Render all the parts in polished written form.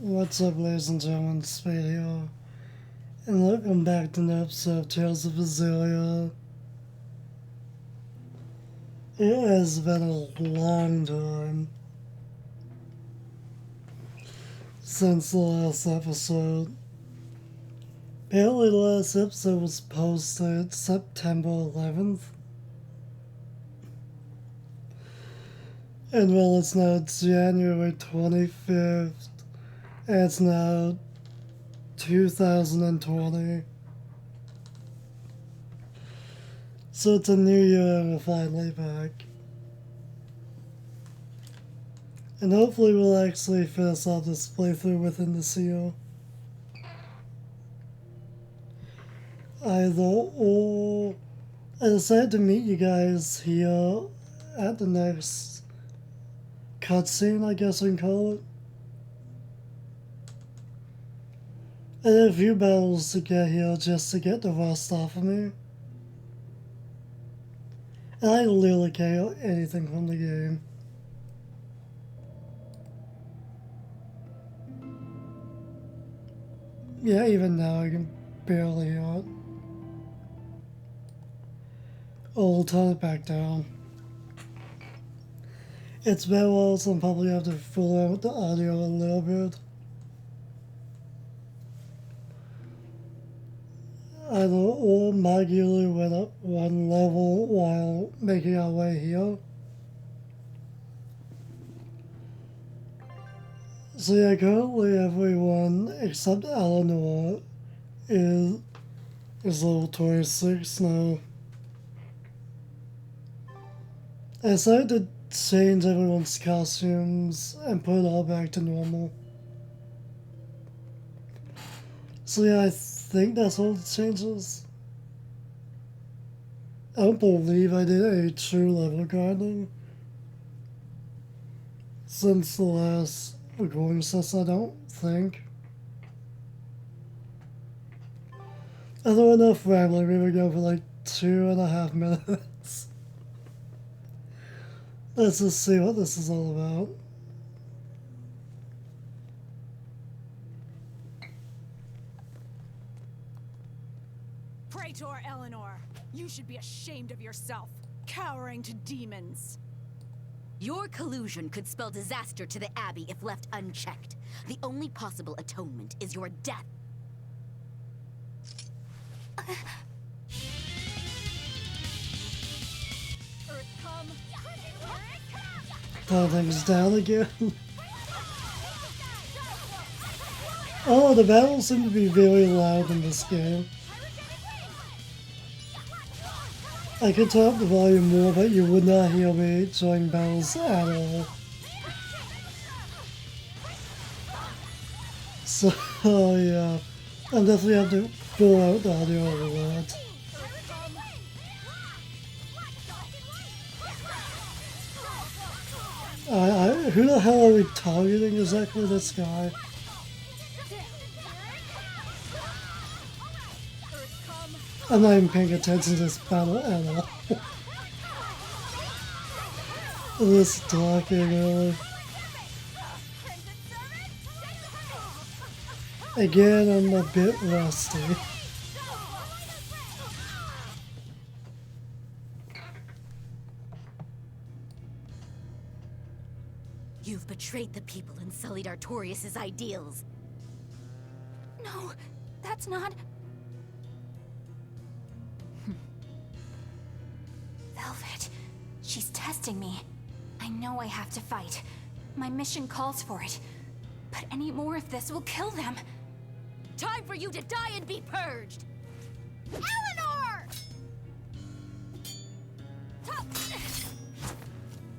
What's up, ladies and gentlemen, Spade here, and welcome back to an episode of Tales of Berseria. It has been a long time since the last episode. Apparently the last episode was posted September 11th. And well, it's now January 25th. And it's now 2020. So it's a new year and we're finally back. And hopefully we'll actually finish off this playthrough within this year. I decided to meet you guys here at the next cutscene, I guess we can call it. I did a few battles to get here just to get the rust off of me. And I literally can't get anything from the game. Yeah, even now I can barely hear it. Oh, we'll turn it back down. It's been a while, so I'm probably have to fill out the audio a little bit. I know my gear went up one level while making our way here. So yeah, currently everyone except Eleanor is level 26 now. I decided to change everyone's costumes and put it all back to normal. So yeah, I think that's all the changes. I don't believe I did a true level grinding since the last recording session, I don't think. I thought enough rambling, we would go for like 2.5 minutes. Let's just see what this is all about. Praetor Eleanor, you should be ashamed of yourself, cowering to demons. Your collusion could spell disaster to the Abbey if left unchecked. The only possible atonement is your death. Earth come. Turn things down again. Oh, the battles seem to be very loud in this game. I could turn up the volume more, but you would not hear me during battles at all. So, yeah, I'm definitely have to fill out the audio a lot. Who the hell are we targeting exactly, this guy? I'm not even paying attention to this battle at all. This talking, really. Again, I'm a bit rusty. You've betrayed the people and sullied Artorius' ideals. No, that's not... Velvet, she's testing me. I know I have to fight. My mission calls for it. But any more of this will kill them. Time for you to die and be purged! Eleanor!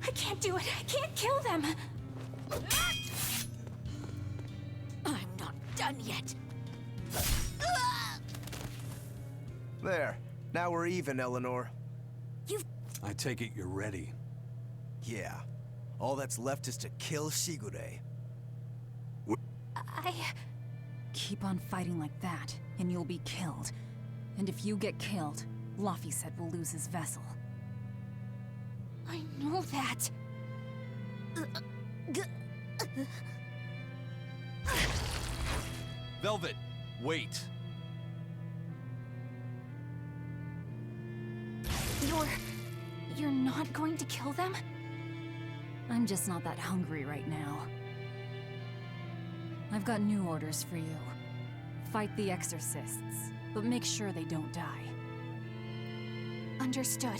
I can't do it. I can't kill them. I'm not done yet. There. Now we're even, Eleanor. I take it you're ready. Yeah. All that's left is to kill Shigure. Keep on fighting like that, and you'll be killed. And if you get killed, Laphicet will lose his vessel. I know that. Velvet, wait. You're not going to kill them? I'm just not that hungry right now. I've got new orders for you. Fight the exorcists, but make sure they don't die. Understood.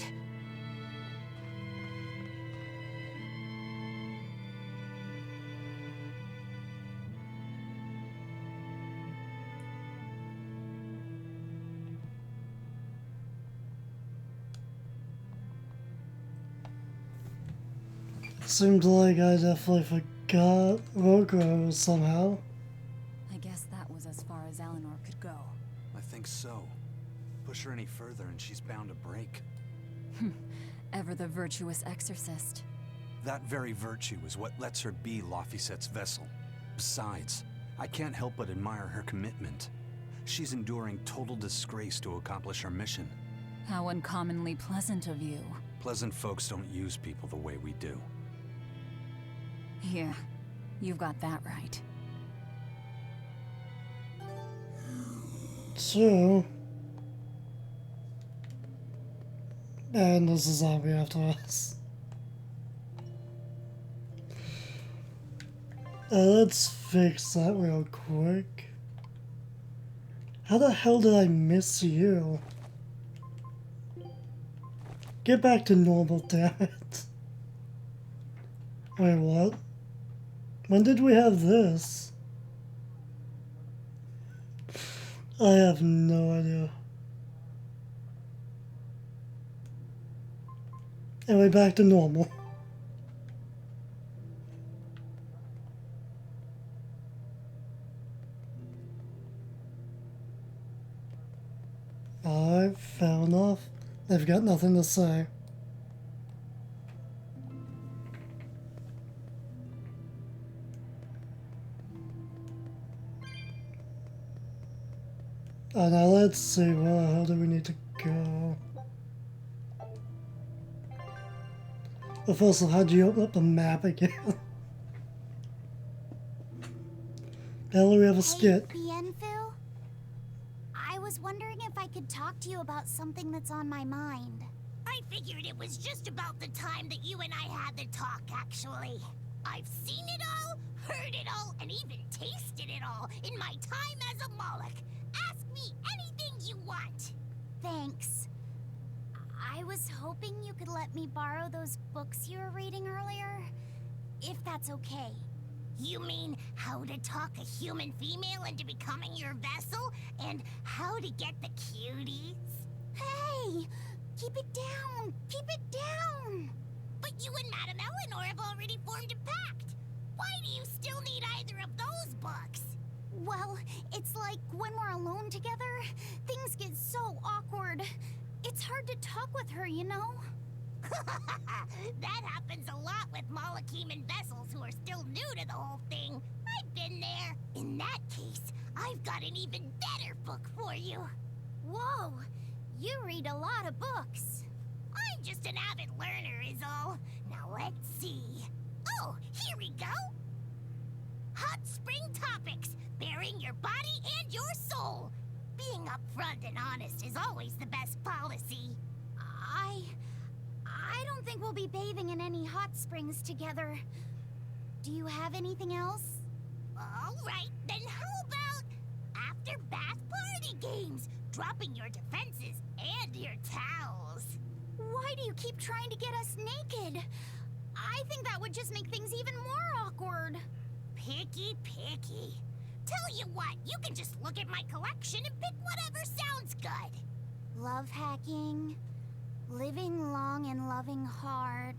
Seems like I definitely forgot Roko somehow. I guess that was as far as Eleanor could go. I think so. Push her any further and she's bound to break. Ever the virtuous exorcist. That very virtue is what lets her be Laphicet's vessel. Besides, I can't help but admire her commitment. She's enduring total disgrace to accomplish her mission. How uncommonly pleasant of you. Pleasant folks don't use people the way we do. Yeah, you've got that right. True. And there's a zombie after us. Let's fix that real quick. How the hell did I miss you? Get back to normal, damn it. Wait, what? When did we have this? I have no idea. Anyway, back to normal. Alright, fair enough. They've got nothing to say. Now let's see, where the hell do we need to go? Well, first of all, how'd you open up the map again? Bella, we have a skit. Hey, Bienfu? I was wondering if I could talk to you about something that's on my mind. I figured it was just about the time that you and I had the talk, actually. I've seen it all, heard it all, and even tasted it all in my time as a Moloch. Ask me anything you want. Thanks. I was hoping you could let me borrow those books you were reading earlier, if that's okay. You mean how to talk a human female into becoming your vessel, and how to get the cuties? Hey! Keep it down! Keep it down! But you and Madame Eleanor have already formed a pact. Why do you still need either of those books? Well, it's like when we're alone together, things get so awkward. It's hard to talk with her, you know? That happens a lot with Molocheman vessels who are still new to the whole thing. I've been there. In that case, I've got an even better book for you. Whoa! You read a lot of books. I'm just an avid learner is all. Now let's see. Oh, here we go. Hot Spring Topics, bearing your body and your soul. Being upfront and honest is always the best policy. I don't think we'll be bathing in any hot springs together. Do you have anything else? All right, then how about after bath party games, dropping your defenses and your towels? Why do you keep trying to get us naked? I think that would just make things even more awkward. Picky. Tell you what, you can just look at my collection and pick whatever sounds good. Love hacking, living long and loving hard,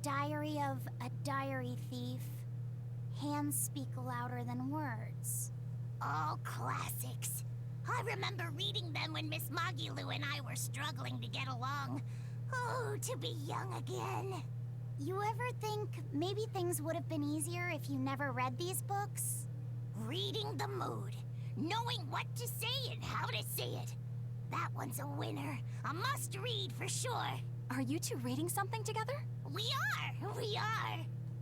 diary of a diary thief, hands speak louder than words. All classics. I remember reading them when Miss Magilu and I were struggling to get along. Oh, to be young again. You ever think maybe things would have been easier if you never read these books? Reading the mood, knowing what to say and how to say it. That one's a winner. A must-read for sure. Are you two reading something together? We are.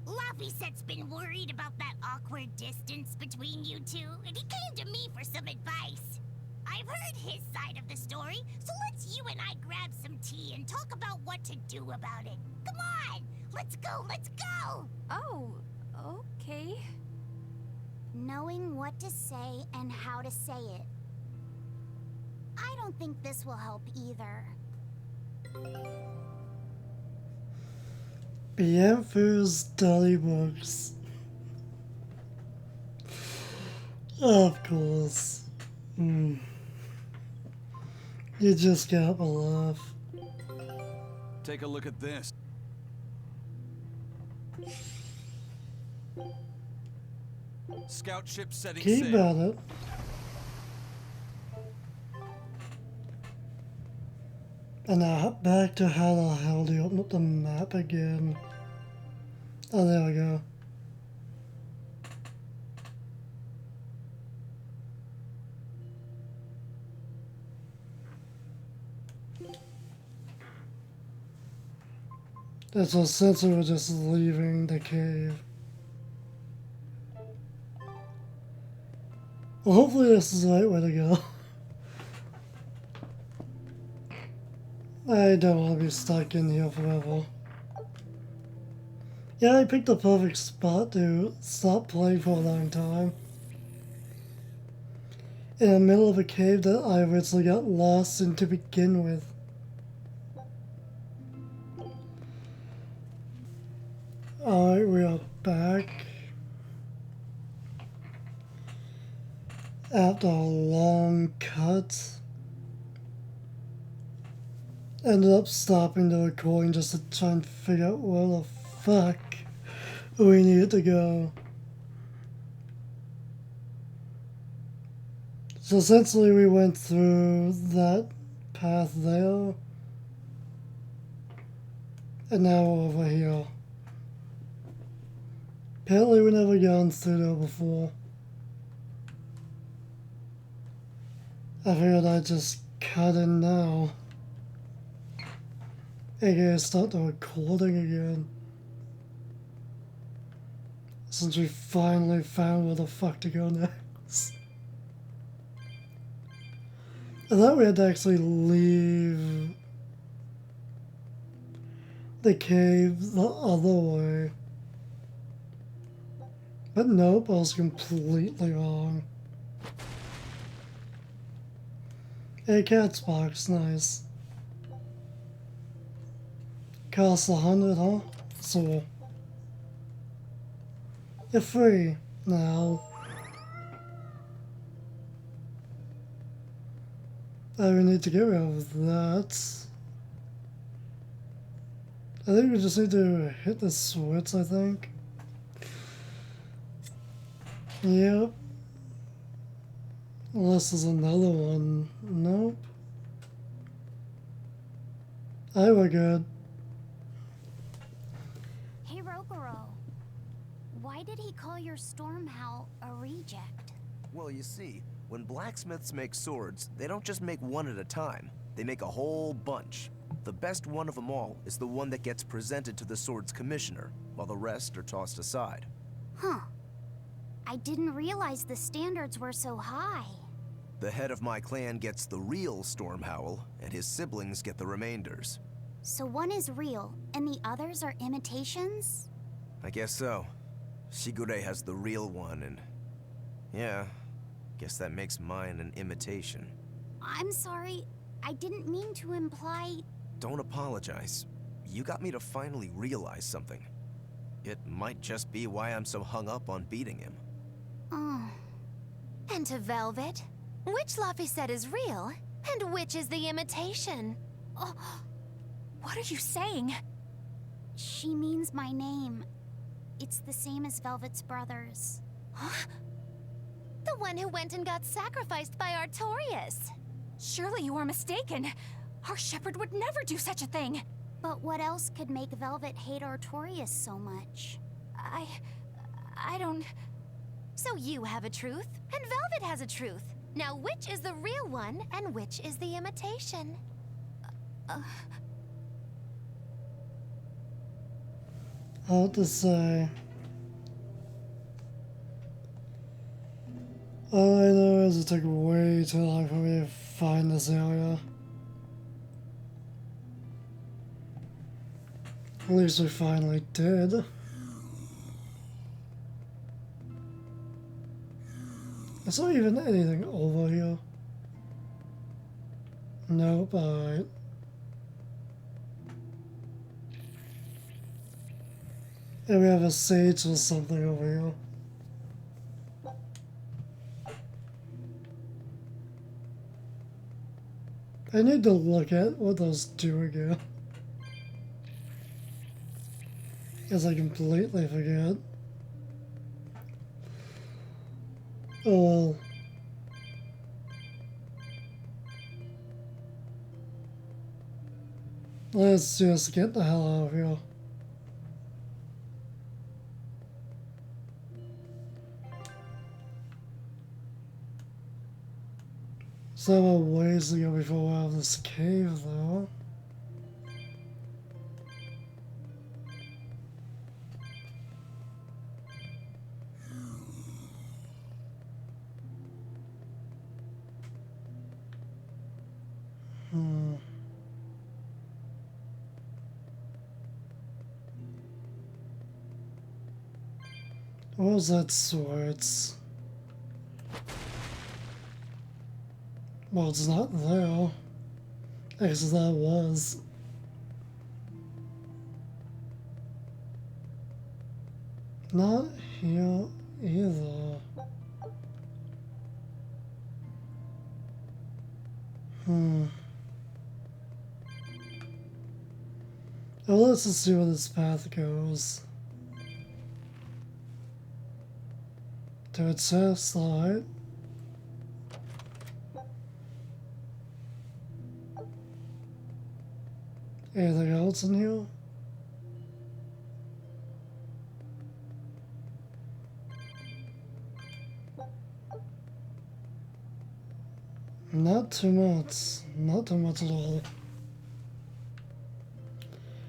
Laphicet's been worried about that awkward distance between you two, and he came to me for some advice. I've heard his side of the story, so let's you and I grab some tea and talk about what to do about it. Come on! Let's go, let's go! Oh, okay. Knowing what to say and how to say it. I don't think this will help either. Bienfu's Dolly Books. Of course. You just got my laugh. Take a look at this. Scout ship setting Keep sail. at it. And now back to how the hell do you open up the map again? Oh, there we go. It's a sense we're just leaving the cave. Well, hopefully this is the right way to go. I don't want to be stuck in here forever. Yeah, I picked the perfect spot to stop playing for a long time. In the middle of a cave that I originally got lost in to begin with. Alright, we are back. After a long cut. Ended up stopping the recording just to try and figure out where the fuck we needed to go. So essentially we went through that path there. And now we're over here. Apparently we never gone through there before. I figured I'd just cut in now. AKA start the recording again. Since we finally found where the fuck to go next. I thought we had to actually leave the cave the other way. But nope, I was completely wrong. Hey, cat's box, nice. Costs 100, huh? So you're free now. I we need to get rid of that. I think we just need to hit the switch, I think. Yep. Unless there's another one. Nope. I we're good. Hey, Rogoro. Why did he call your storm howl a reject? Well, you see, when blacksmiths make swords, they don't just make one at a time. They make a whole bunch. The best one of them all is the one that gets presented to the sword's commissioner, while the rest are tossed aside. Huh. I didn't realize the standards were so high. The head of my clan gets the real storm howl, and his siblings get the remainders. So one is real, and the others are imitations? I guess so. Shigure has the real one, and yeah, guess that makes mine an imitation. I'm sorry, I didn't mean to imply... Don't apologize. You got me to finally realize something. It might just be why I'm so hung up on beating him. Oh. And to Velvet, which Laphicet is real, and which is the imitation? Oh, what are you saying? She means my name. It's the same as Velvet's brothers. Huh? The one who went and got sacrificed by Artorias. Surely you are mistaken. Our shepherd would never do such a thing. But what else could make Velvet hate Artorias so much? I don't... So you have a truth, and Velvet has a truth. Now which is the real one, and which is the imitation? Hard to say. All I know is it took way too long for me to find this area. At least we finally did. Is there even anything over here? Nope, alright. And we have a sage or something over here. I need to look at what those do again. Because I completely forget. Oh well. Let's just get the hell out of here. So there are ways to go before we're out of this cave though. What was that swords? Well, it's not there. Actually, that was. Not here either. Well, let's just see where this path goes. To its side. Anything else in here? Not too much. Not too much at all.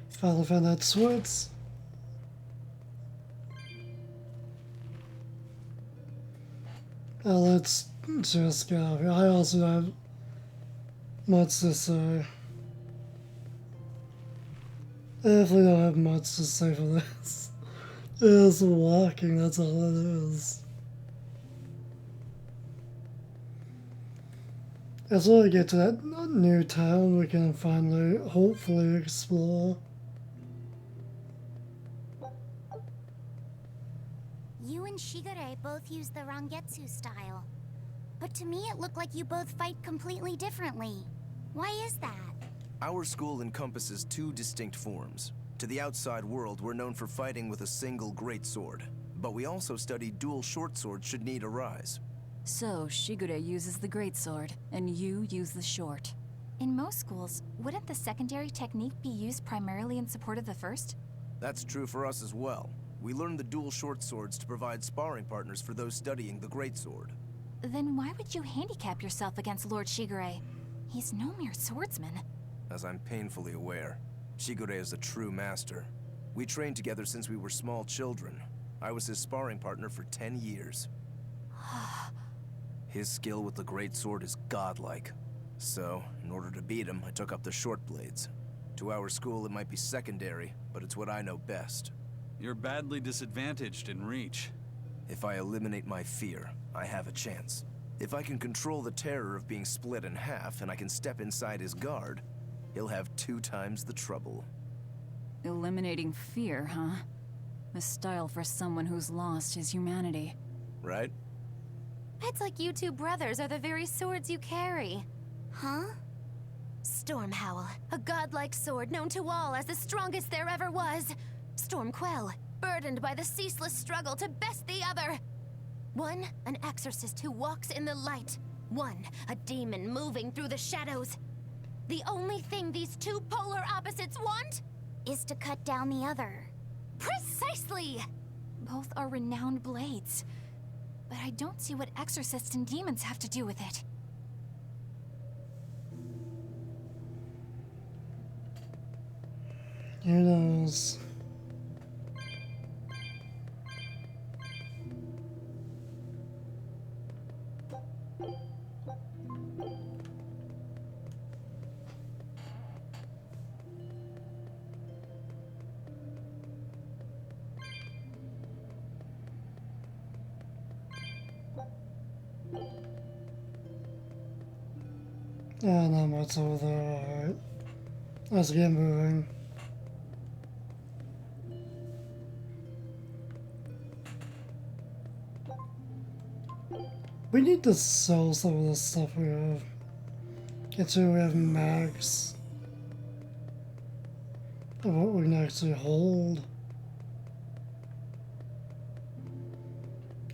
Finally found that swords. Let's just get out of here. I also don't have much to say. I definitely don't have much to say for this. It's walking, that's all it is. As when we get to that new town, we can finally, hopefully, explore. You and Shigure both use the Rangetsu style. But to me it looked like you both fight completely differently. Why is that? Our school encompasses two distinct forms. To the outside world, we're known for fighting with a single greatsword. But we also study dual short swords should need arise. So, Shigure uses the greatsword, and you use the short. In most schools, wouldn't the secondary technique be used primarily in support of the first? That's true for us as well. We learn the dual short swords to provide sparring partners for those studying the greatsword. Then why would you handicap yourself against Lord Shigure? He's no mere swordsman. As I'm painfully aware, Shigure is a true master. We trained together since we were small children. I was his sparring partner for 10 years. His skill with the greatsword is godlike. So, in order to beat him, I took up the short blades. To our school, it might be secondary, but it's what I know best. You're badly disadvantaged in reach. If I eliminate my fear, I have a chance. If I can control the terror of being split in half and I can step inside his guard, he'll have 2 times the trouble. Eliminating fear, huh? A style for someone who's lost his humanity. Right? It's like you two brothers are the very swords you carry. Huh? Stormhowl, a godlike sword known to all as the strongest there ever was. Stormquell, burdened by the ceaseless struggle to best the other. One, an exorcist who walks in the light. One, a demon moving through the shadows. The only thing these two polar opposites want Is to cut down the other. precisely! Both are renowned blades. But I don't see what exorcists and demons have to do with it. Who knows? Yeah, not much over there, alright. Let's get moving. We need to sell some of the stuff we have. Get sure we have max of what we can actually hold.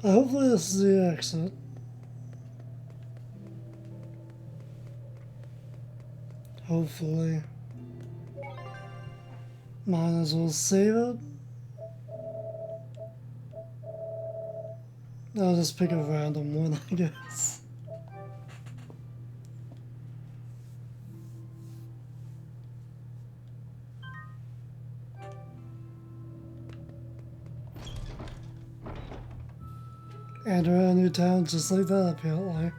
Hopefully this is the exit. Hopefully. Might as well save it. I'll just pick a random one, I guess. And we're in a new town just like that, apparently.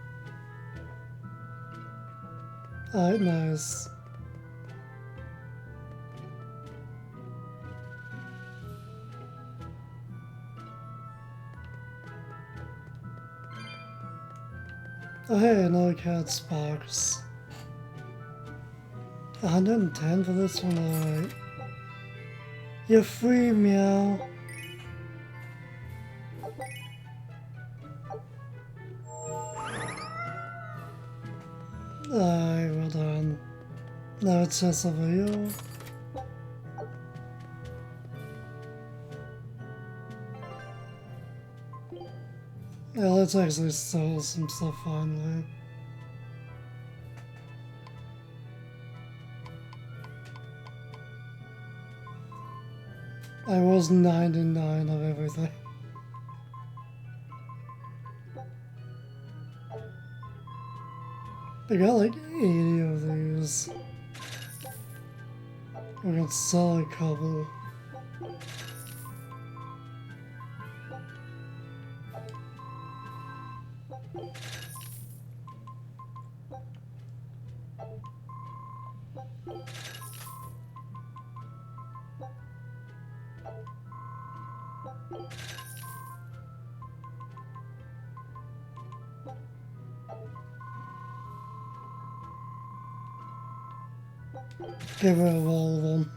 Alright, nice. Oh hey, another cat's box. 110 for this one, alright. You're free, meow. Alright, well done. Now it's just over here. Yeah, let's actually sell some stuff finally. I was 99 of everything. I got like 80 of these. We're gonna sell a couple. Get rid of all of them.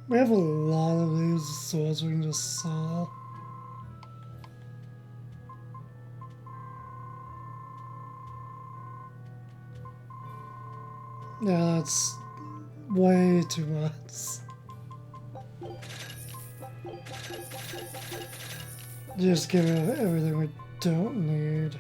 We have a lot of these swords we can just sell. Yeah, that's way too much. Just get rid of everything we don't need.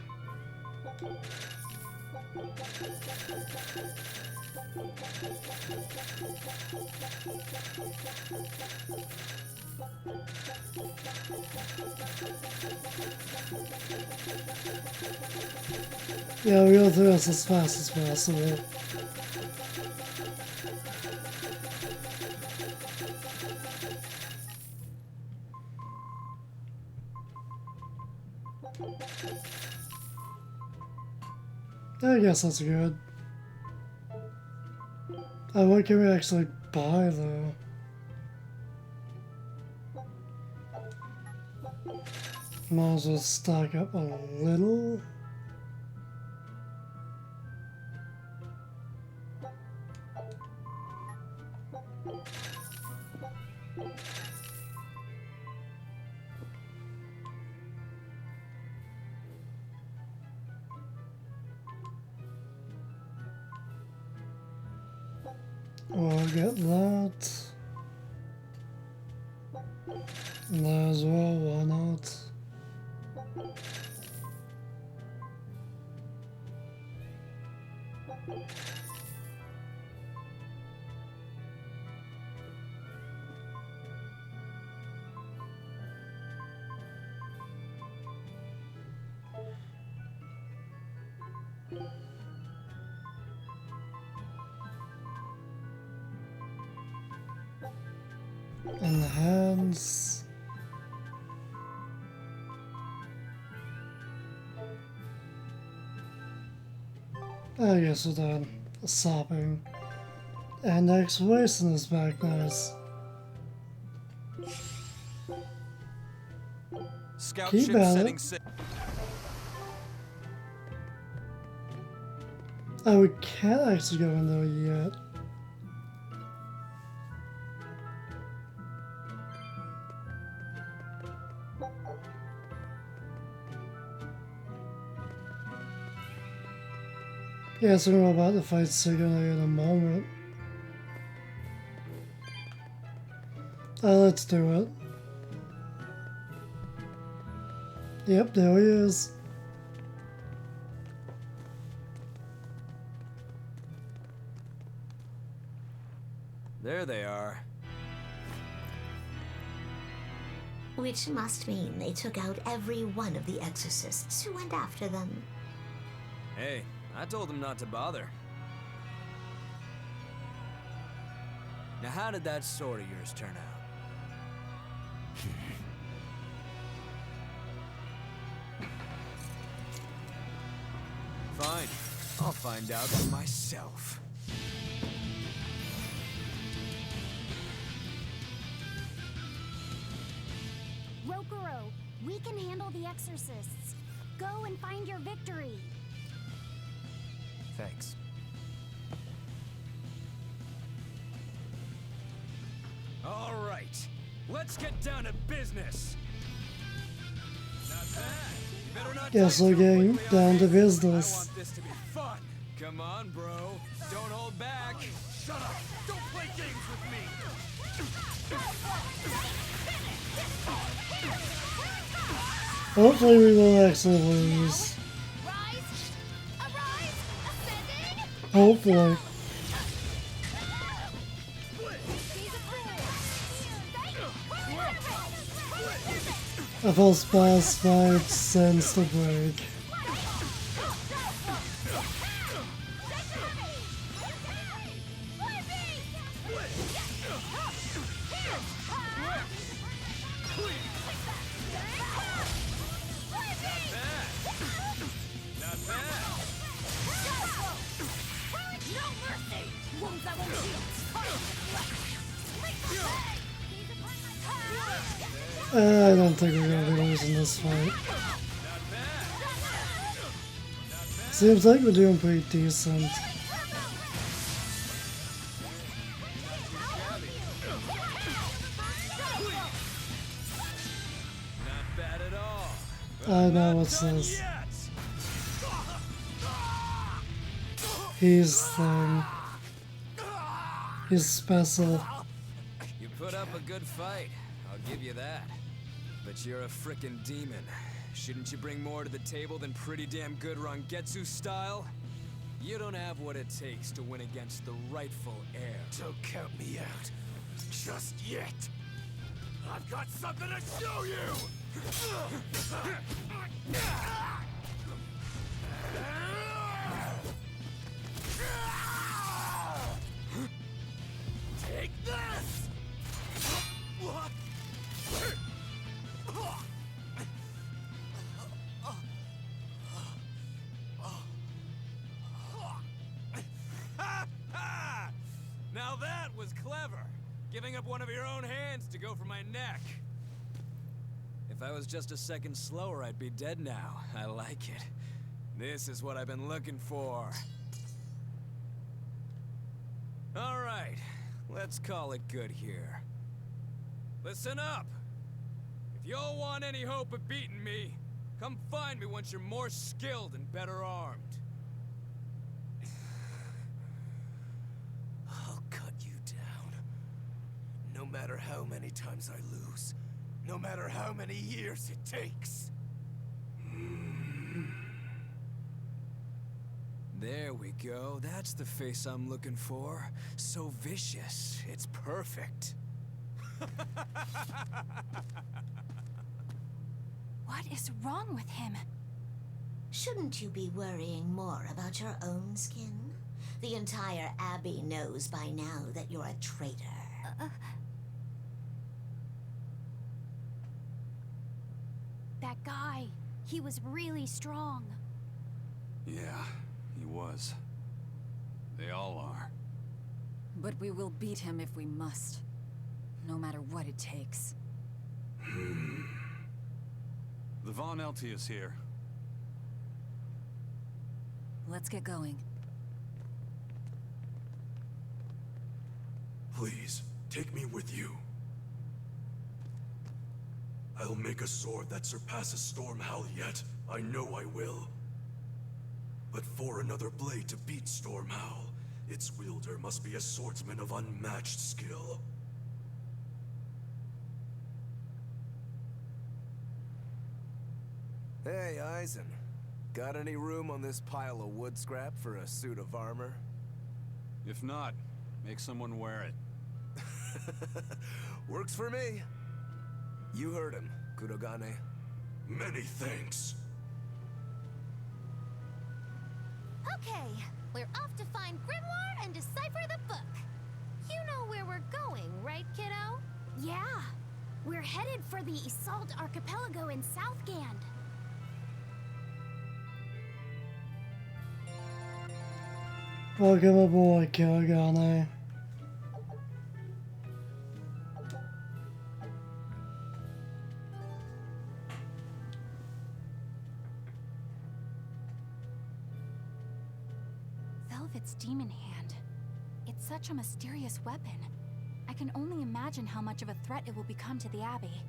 Yeah, we'll go through this as fast as possible. I guess that's good. What can we actually buy though? Might as well stock up a little. I'll get that. That as well, why not? Enhance. I guess we're done. Sopping. And exploration is back, nice. Scout Keep ship at setting it. sail. Oh, we can't actually go in there yet. Yeah, so we're about to fight Shigure in a moment. Let's do it. Yep, there he is. There they are. Which must mean they took out every one of the exorcists who went after them. Hey, I told them not to bother. Now how did that sword of yours turn out? Fine, I'll find out for myself. Rokuro, we can handle the exorcists. Go and find your victory. Thanks. All right, let's get down to business. Not bad. You better not Guess die we're too getting quickly down on to me. business. I want this to be fun. Come on, bro. Don't hold back. Shut up. Don't play games with me. Hopefully we will actually lose. Hopefully. A false boss fight sends the break. I don't think we're gonna be losing this fight. Seems like we're doing pretty decent. Not bad at all. I know what's this. He's he's special. You put up a good fight, I'll give you that. But you're a frickin' demon. Shouldn't you bring more to the table than pretty damn good Rangetsu style? You don't have what it takes to win against the rightful heir. Don't count me out. Just yet. I've got something to show you! Take this! Now that was clever. Giving up one of your own hands to go for my neck. If I was just a second slower, I'd be dead now. I like it. This is what I've been looking for. All right, let's call it good here. Listen up. If y'all want any hope of beating me, come find me once you're more skilled and better armed. I'll cut you down. No matter how many times I lose. No matter how many years it takes. There we go. That's the face I'm looking for. So vicious. It's perfect. What is wrong with him? Shouldn't you be worrying more about your own skin? The entire Abbey knows by now that you're a traitor. that guy. He was really strong. Yeah, he was. They all are. But we will beat him if we must. No matter what it takes. The Von Elty is here. Let's get going. Please, take me with you. I'll make a sword that surpasses Stormhowl yet. I know I will. But for another blade to beat Stormhowl, its wielder must be a swordsman of unmatched skill. Hey, Eisen. Got any room on this pile of wood scrap for a suit of armor? If not, make someone wear it. Works for me. You heard him, Kurogane. Many thanks. Okay, we're off to find Grimoire and decipher the book. You know where we're going, right, kiddo? Yeah. We're headed for the Isolde Archipelago in Southgand. Welcome aboard, Kurogane. Velvet's demon hand. It's such a mysterious weapon. I can only imagine how much of a threat it will become to the Abbey.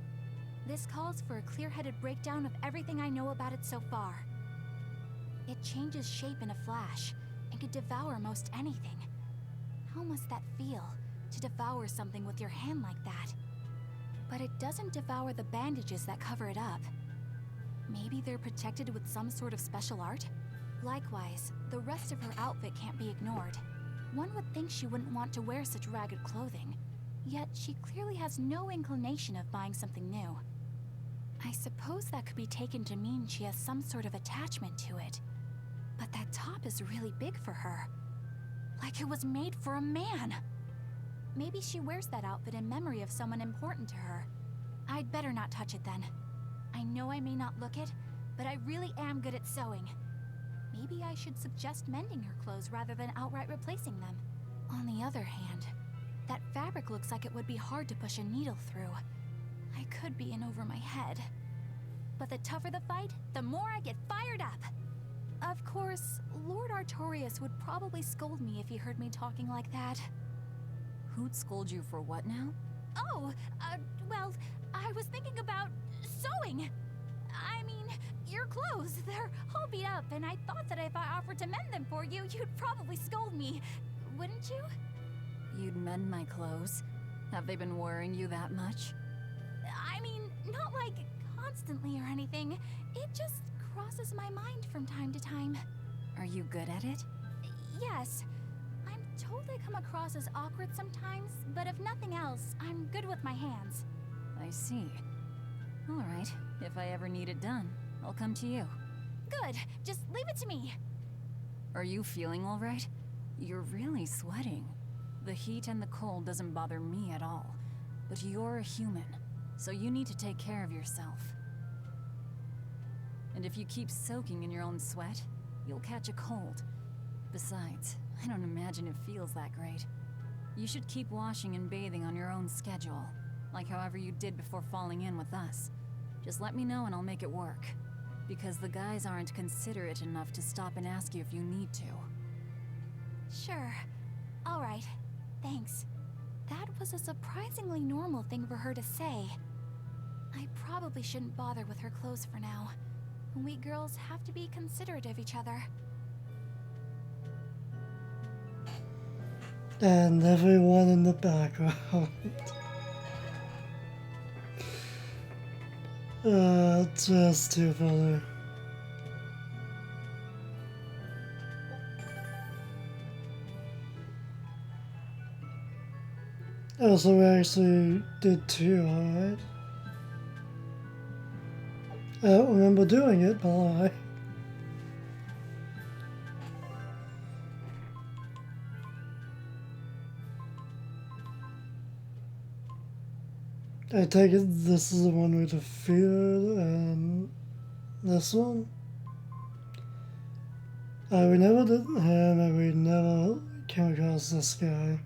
This calls for a clear-headed breakdown of everything I know about it so far. It changes shape in a flash, and could devour most anything. How must that feel, to devour something with your hand like that? But it doesn't devour the bandages that cover it up. Maybe they're protected with some sort of special art? Likewise, the rest of her outfit can't be ignored. One would think she wouldn't want to wear such ragged clothing, yet she clearly has no inclination of buying something new. I suppose that could be taken to mean she has some sort of attachment to it. But that top is really big for her. Like it was made for a man. Maybe she wears that outfit in memory of someone important to her. I'd better not touch it then. I know I may not look it, but I really am good at sewing. Maybe I should suggest mending her clothes rather than outright replacing them. On the other hand, that fabric looks like it would be hard to push a needle through. I could be in over my head. But the tougher the fight, the more I get fired up. Of course, Lord Artorias would probably scold me if he heard me talking like that. Who'd scold you for what now? Oh, well, I was thinking about sewing. I mean, your clothes, they're all beat up, and I thought that if I offered to mend them for you, you'd probably scold me. Wouldn't you? You'd mend my clothes? Have they been worrying you that much? I mean, not like constantly or anything. It just crosses my mind from time to time. Are you good at it? Yes. I'm told I come across as awkward sometimes, but if nothing else, I'm good with my hands. I see. All right, if I ever need it done, I'll come to you. Good, just leave it to me. Are you feeling all right? You're really sweating. The heat and the cold doesn't bother me at all. But you're a human, so you need to take care of yourself. And if you keep soaking in your own sweat, you'll catch a cold. Besides, I don't imagine it feels that great. You should keep washing and bathing on your own schedule, like however you did before falling in with us. Just let me know and I'll make it work. Because the guys aren't considerate enough to stop and ask you if you need to. Sure. All right. Thanks. That was a surprisingly normal thing for her to say. I probably shouldn't bother with her clothes for now. We girls have to be considerate of each other. And everyone in the background. Just too funny. Oh, so we actually did two, alright. I don't remember doing it, but alright. I take it this is the one with the field and This one? We never did him, and we never came across this guy.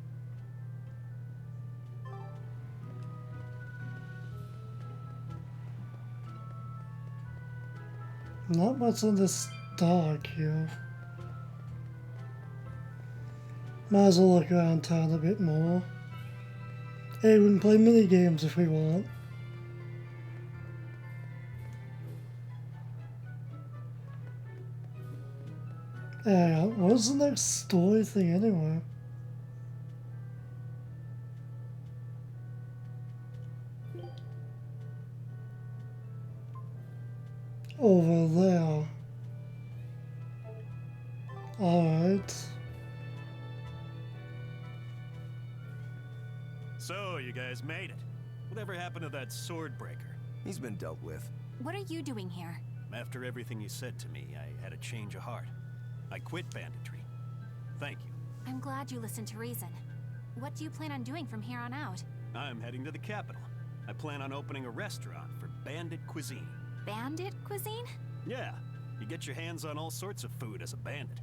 Not much on this dock here. Might as well look around town a bit more. Hey, we can play mini games if we want. Yeah, what's the next story thing anyway? Over there. Alright. So, you guys made it. Whatever happened to that sword breaker? He's been dealt with. What are you doing here? After everything you said to me, I had a change of heart. I quit banditry. Thank you. I'm glad you listened to reason. What do you plan on doing from here on out? I'm heading to the capital. I plan on opening a restaurant for bandit cuisine. Bandit cuisine? Yeah, you get your hands on all sorts of food as a bandit.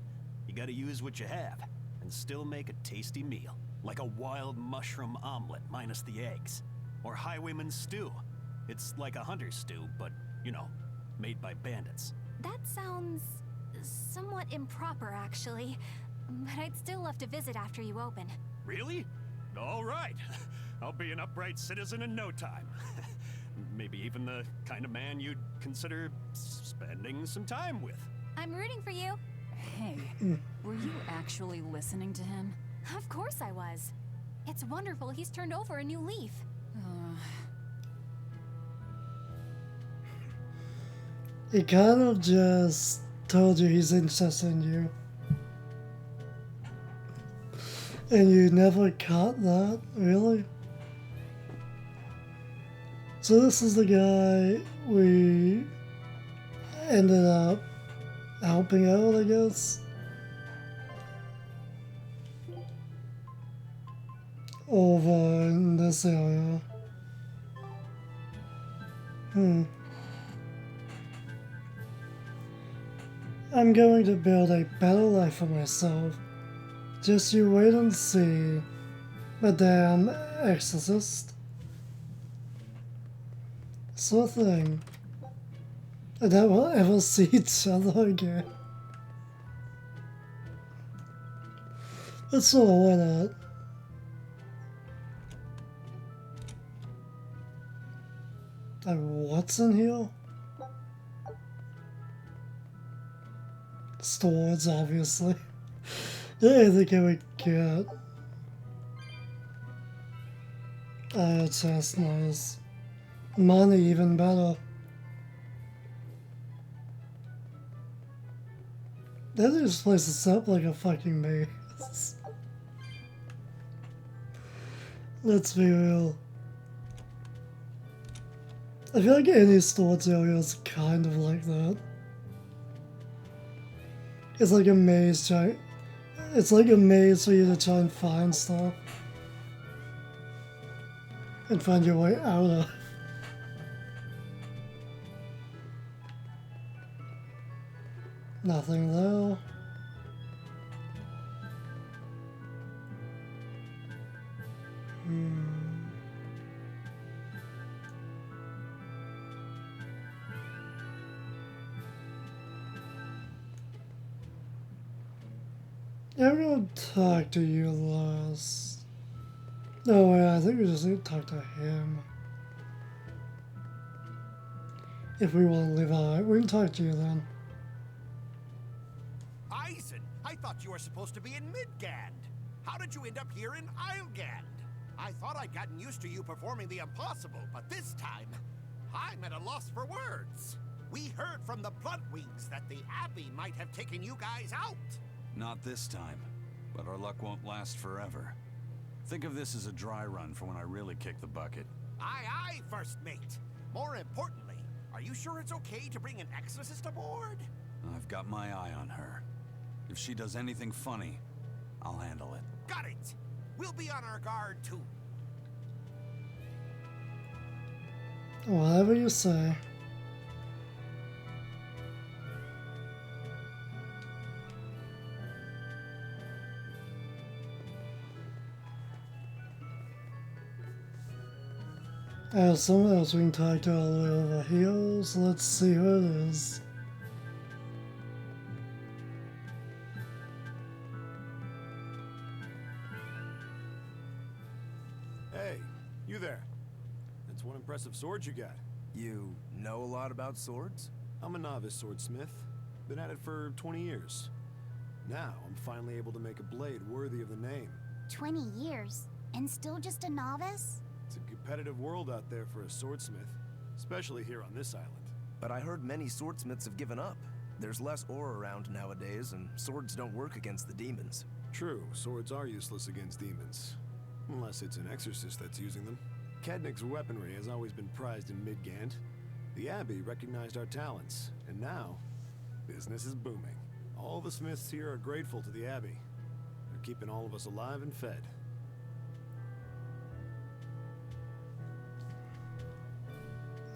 You gotta use what you have, and still make a tasty meal. Like a wild mushroom omelet minus the eggs. Or highwayman's stew. It's like a hunter's stew, but, you know, made by bandits. That sounds somewhat improper, actually. But I'd still love to visit after you open. Really? All right. I'll be an upright citizen in no time. Maybe even the kind of man you'd consider spending some time with. I'm rooting for you. Hey, were you actually listening to him? Of course I was. It's wonderful he's turned over a new leaf. He kind of just told you he's interested in you. And you never caught that, really? So this is the guy we ended up helping out, I guess? Over in this area. I'm going to build a better life for myself. Just you wait and see, Madame Exorcist. Sort of thing. I doubt we'll ever see each other again. But so, why not? What's in here? Swords, obviously. Anything I would get. Chest, nice. Money, even better. They just place this up like a fucking maze. Let's be real. I feel like any storage area is kind of like that. It's like a maze, it's like a maze for you to try and find stuff. And find your way out of. Nothing there. I'm gonna talk to you last. No, wait, I think we just need to talk to him. If we want to live alright, we can talk to you then. Eisen, I thought you were supposed to be in Midgand. How did you end up here in Islegand? I thought I'd gotten used to you performing the impossible, but this time, I'm at a loss for words. We heard from the Bloodwings that the Abbey might have taken you guys out. Not this time, but our luck won't last forever. Think of this as a dry run for when I really kick the bucket. Aye, aye, First Mate. More importantly, are you sure it's okay to bring an exorcist aboard? I've got my eye on her. If she does anything funny, I'll handle it. Got it! We'll be on our guard, too. Whatever you say. As someone else we can talk to all the way over here, so let's see who it is. Hey, you there. That's one impressive sword you got. You know a lot about swords? I'm a novice swordsmith. Been at it for 20 years. Now, I'm finally able to make a blade worthy of the name. 20 years? And still just a novice? It's a competitive world out there for a swordsmith, especially here on this island. But I heard many swordsmiths have given up. There's less ore around nowadays, and swords don't work against the demons. True, swords are useless against demons. Unless it's an exorcist that's using them. Cadnix weaponry has always been prized in Midgand. The Abbey recognized our talents, and now, business is booming. All the smiths here are grateful to the Abbey. They're keeping all of us alive and fed.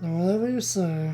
Whatever you say.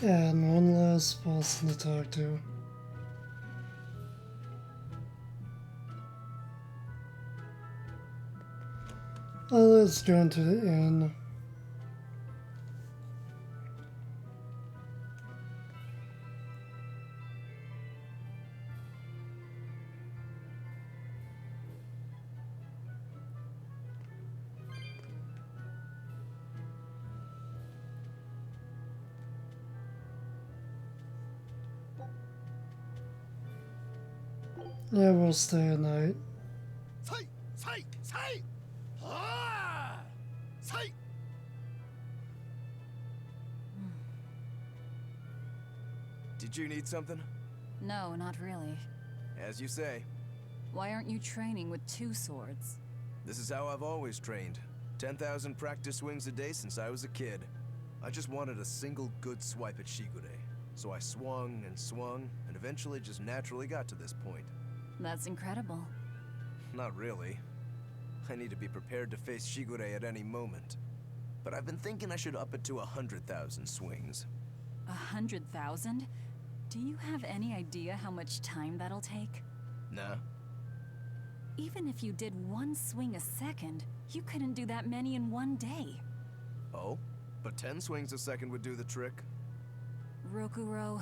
And one last person to talk to. Let's go into the inn. Yeah, we'll stay a night. Did you need something? No, not really. As you say. Why aren't you training with 2 swords? This is how I've always trained. 10,000 practice swings a day since I was a kid. I just wanted a single good swipe at Shigure. So I swung, and eventually just naturally got to this point. That's incredible. Not really. I need to be prepared to face Shigure at any moment. But I've been thinking I should up it to 100,000 swings. 100,000? Do you have any idea how much time that'll take? Nah. Even if you did 1 swing a second, you couldn't do that many in 1 day. Oh? But 10 swings a second would do the trick. Rokuro.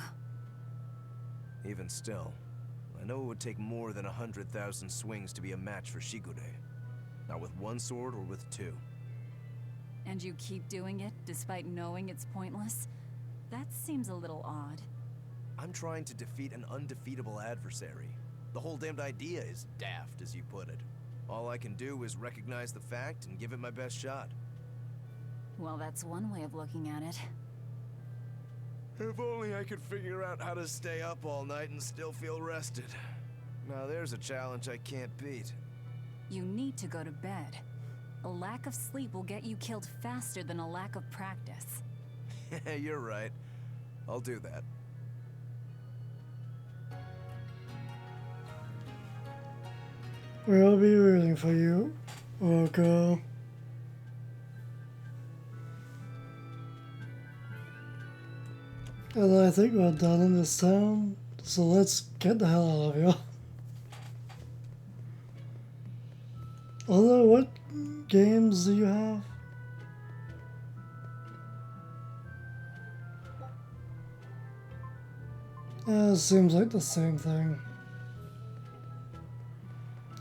Even still, I know it would take more than 100,000 swings to be a match for Shigure. Not with 1 sword or with 2. And you keep doing it, despite knowing it's pointless? That seems a little odd. I'm trying to defeat an undefeatable adversary. The whole damned idea is daft, as you put it. All I can do is recognize the fact and give it my best shot. Well, that's one way of looking at it. If only I could figure out how to stay up all night and still feel rested. Now there's a challenge I can't beat. You need to go to bed. A lack of sleep will get you killed faster than a lack of practice. You're right. I'll do that. We'll be rooting for you, Roko. And I think we're done in this town, so let's get the hell out of here. Although, what games do you have? It seems like the same thing.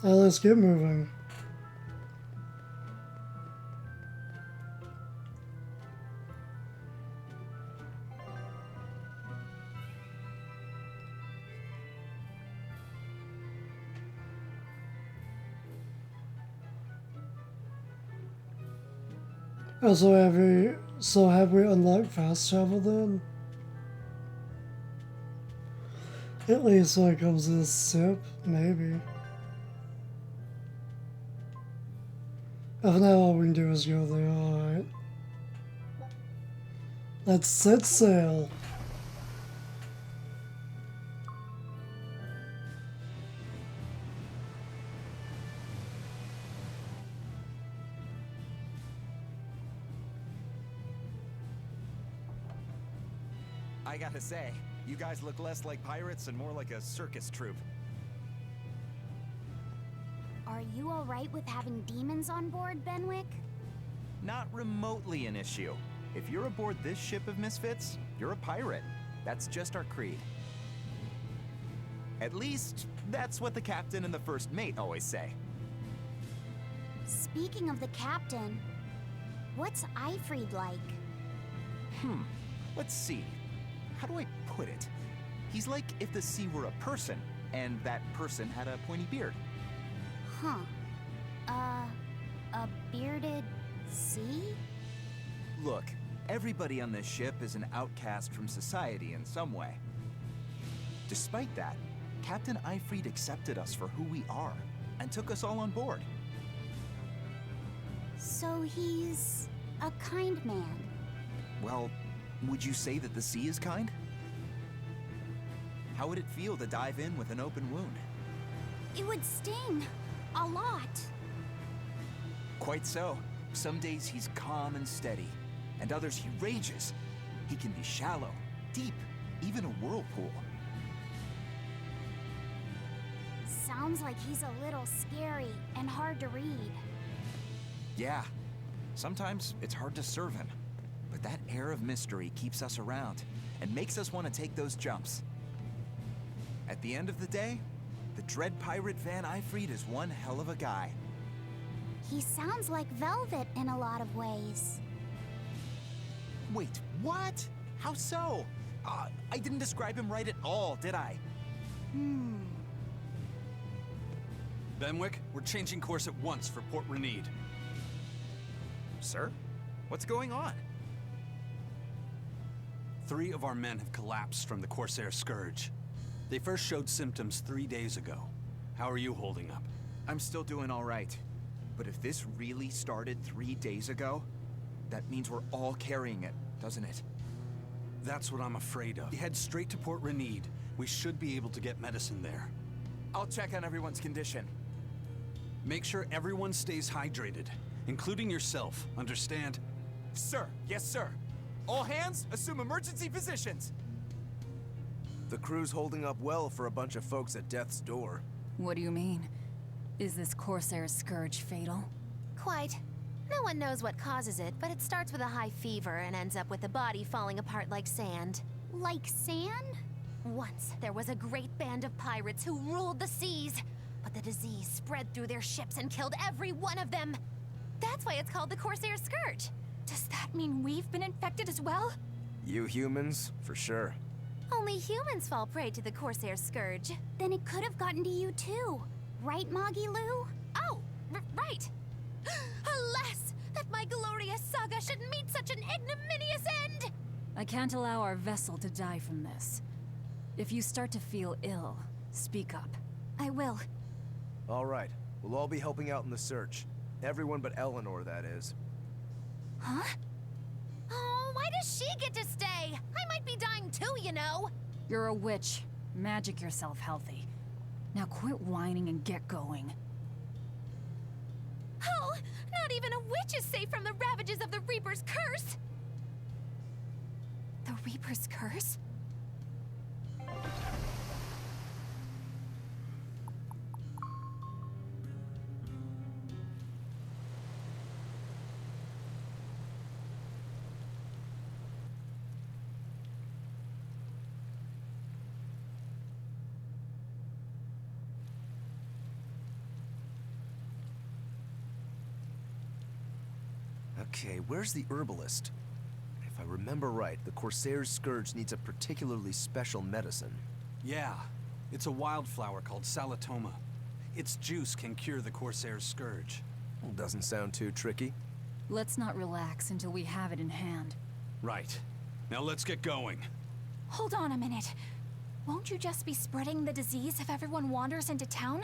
Let's get moving. Also, have we unlocked fast travel then? At least when it comes to this ship, maybe. But for now, all we can do is go there, alright. Let's set sail. I gotta say, you guys look less like pirates and more like a circus troupe. Are you alright with having demons on board, Benwick? Not remotely an issue. If you're aboard this ship of misfits, you're a pirate. That's just our creed. At least, that's what the captain and the first mate always say. Speaking of the captain, what's Eifried like? Let's see. How do I put it? He's like if the sea were a person, and that person had a pointy beard. Huh. A bearded sea? Look, everybody on this ship is an outcast from society in some way. Despite that, Captain Eifried accepted us for who we are, and took us all on board. So he's a kind man. Well, would you say that the sea is kind? How would it feel to dive in with an open wound? It would sting. A lot. Quite so. Some days he's calm and steady, and others he rages. He can be shallow, deep, even a whirlpool. Sounds like he's a little scary and hard to read. Yeah. Sometimes it's hard to serve him. But that air of mystery keeps us around, and makes us want to take those jumps. At the end of the day, the dread pirate Van Eifried is one hell of a guy. He sounds like Velvet in a lot of ways. Wait, what? How so? I didn't describe him right at all, did I? Benwick, we're changing course at once for Port Renede. Sir? What's going on? 3 of our men have collapsed from the Corsair Scourge. They first showed symptoms 3 days ago. How are you holding up? I'm still doing all right. But if this really started 3 days ago, that means we're all carrying it, doesn't it? That's what I'm afraid of. Head straight to Port Renede. We should be able to get medicine there. I'll check on everyone's condition. Make sure everyone stays hydrated, including yourself, understand? Sir, yes sir. All hands, assume emergency positions. The crew's holding up well for a bunch of folks at death's door. What do you mean? Is this Corsair Scourge fatal? Quite. No one knows what causes it, but it starts with a high fever and ends up with the body falling apart like sand. Like sand? Once, there was a great band of pirates who ruled the seas, but the disease spread through their ships and killed every one of them. That's why it's called the Corsair Scourge. Does that mean we've been infected as well? You humans, for sure. Only humans fall prey to the Corsair Scourge. Then it could have gotten to you too. Right, Moggy Lou? Oh, right. Alas, that my glorious saga should meet such an ignominious end! I can't allow our vessel to die from this. If you start to feel ill, speak up. I will. All right, we'll all be helping out in the search. Everyone but Eleanor, that is. Huh? Oh, why does she get to stay? I might be dying too, you know. You're a witch. Magic yourself healthy. Now quit whining and get going. Oh, not even a witch is safe from the ravages of the Reaper's curse! The Reaper's curse? Okay, where's the herbalist? If I remember right, the Corsair's Scourge needs a particularly special medicine. Yeah, it's a wildflower called Salatoma. Its juice can cure the Corsair's Scourge. Doesn't sound too tricky. Let's not relax until we have it in hand. Right. Now let's get going. Hold on a minute. Won't you just be spreading the disease if everyone wanders into town?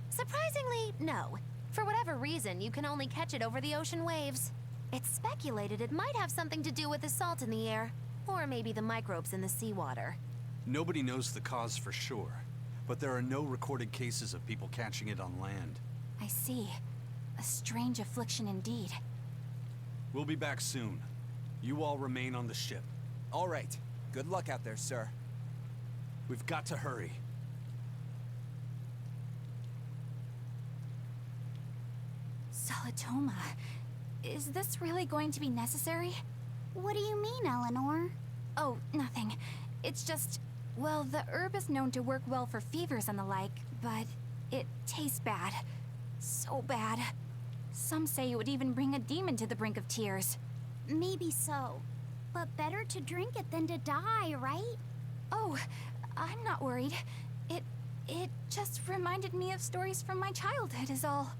Surprisingly, no. For whatever reason, you can only catch it over the ocean waves. It's speculated it might have something to do with the salt in the air, or maybe the microbes in the seawater. Nobody knows the cause for sure, but there are no recorded cases of people catching it on land. I see. A strange affliction indeed. We'll be back soon. You all remain on the ship. All right. Good luck out there, sir. We've got to hurry. Solitoma. Is this really going to be necessary? What do you mean, Eleanor? Oh, nothing. It's just, well, the herb is known to work well for fevers and the like, but it tastes bad. So bad. Some say it would even bring a demon to the brink of tears. Maybe so. But better to drink it than to die, right? Oh, I'm not worried. It just reminded me of stories from my childhood is all.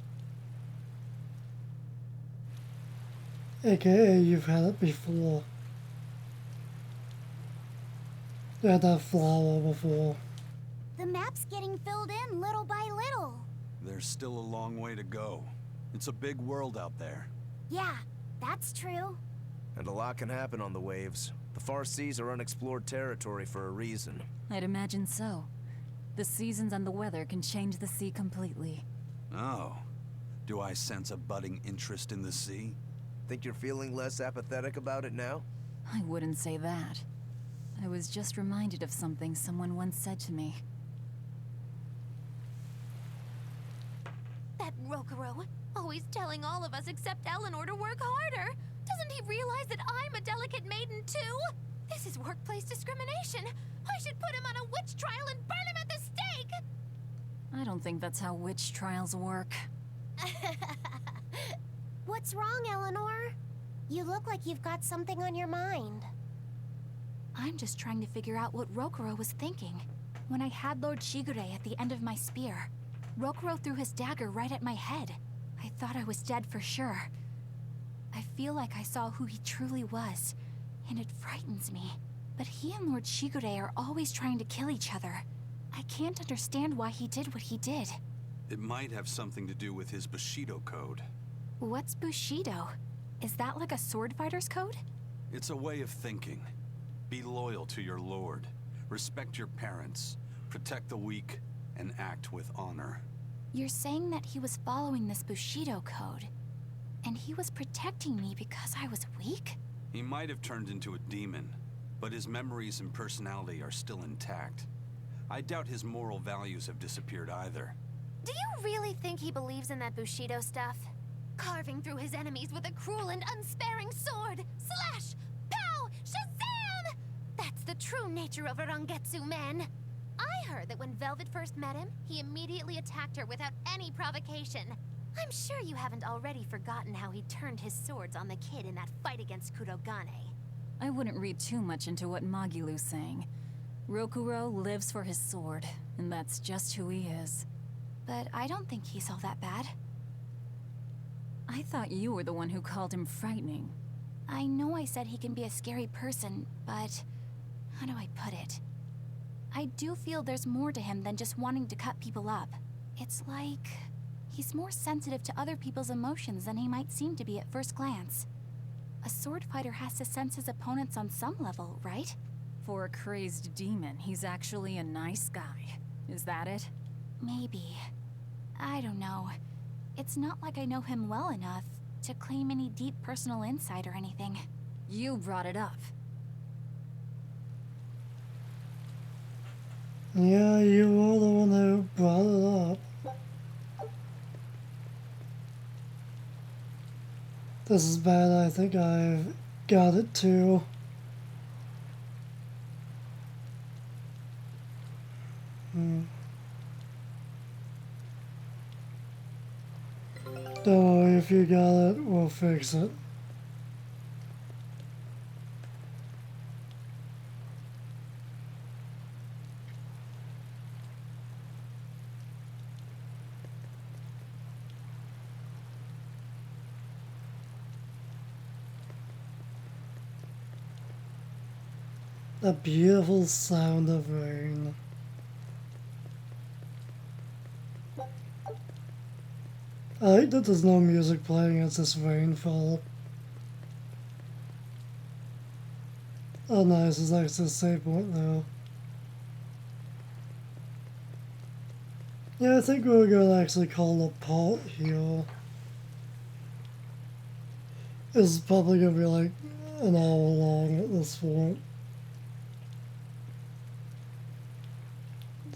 AKA, you've had it before. You had that flower before. The map's getting filled in little by little. There's still a long way to go. It's a big world out there. Yeah, that's true. And a lot can happen on the waves. The far seas are unexplored territory for a reason. I'd imagine so. The seasons and the weather can change the sea completely. Oh. Do I sense a budding interest in the sea? Think you're feeling less apathetic about it now? I wouldn't say that. I was just reminded of something someone once said to me. That Rokuro, always telling all of us except Eleanor to work harder. Doesn't he realize that I'm a delicate maiden too? This is workplace discrimination. I should put him on a witch trial and burn him at the stake! I don't think that's how witch trials work. What's wrong, Eleanor? You look like you've got something on your mind. I'm just trying to figure out what Rokuro was thinking. When I had Lord Shigure at the end of my spear, Rokuro threw his dagger right at my head. I thought I was dead for sure. I feel like I saw who he truly was, and it frightens me. But he and Lord Shigure are always trying to kill each other. I can't understand why he did what he did. It might have something to do with his Bushido code. What's Bushido? Is that like a sword fighter's code? It's a way of thinking. Be loyal to your lord. Respect your parents. Protect the weak. And act with honor. You're saying that he was following this Bushido code, and he was protecting me because I was weak? He might have turned into a demon, but his memories and personality are still intact. I doubt his moral values have disappeared either. Do you really think he believes in that Bushido stuff? Carving through his enemies with a cruel and unsparing sword! Slash! Pow! Shazam! That's the true nature of a Rangetsu man! I heard that when Velvet first met him, he immediately attacked her without any provocation. I'm sure you haven't already forgotten how he turned his swords on the kid in that fight against Kurogane. I wouldn't read too much into what Magilu's saying. Rokuro lives for his sword, and that's just who he is. But I don't think he's all that bad. I thought you were the one who called him frightening. I know I said he can be a scary person, but how do I put it? I do feel there's more to him than just wanting to cut people up. It's like he's more sensitive to other people's emotions than he might seem to be at first glance. A sword fighter has to sense his opponents on some level, right? For a crazed demon, he's actually a nice guy. Is that it? Maybe. I don't know. It's not like I know him well enough to claim any deep personal insight or anything. You brought it up. Yeah, you were the one who brought it up. This is bad, I think I've got it too. Don't worry, if you got it, we'll fix it. A beautiful sound of rain. I like that there's no music playing as this rainfall. Oh nice, it's actually a save point though. Yeah, I think we're gonna actually call a part here. This is probably gonna be like an hour long at this point.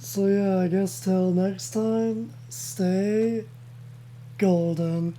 So yeah, I guess till next time, stay golden.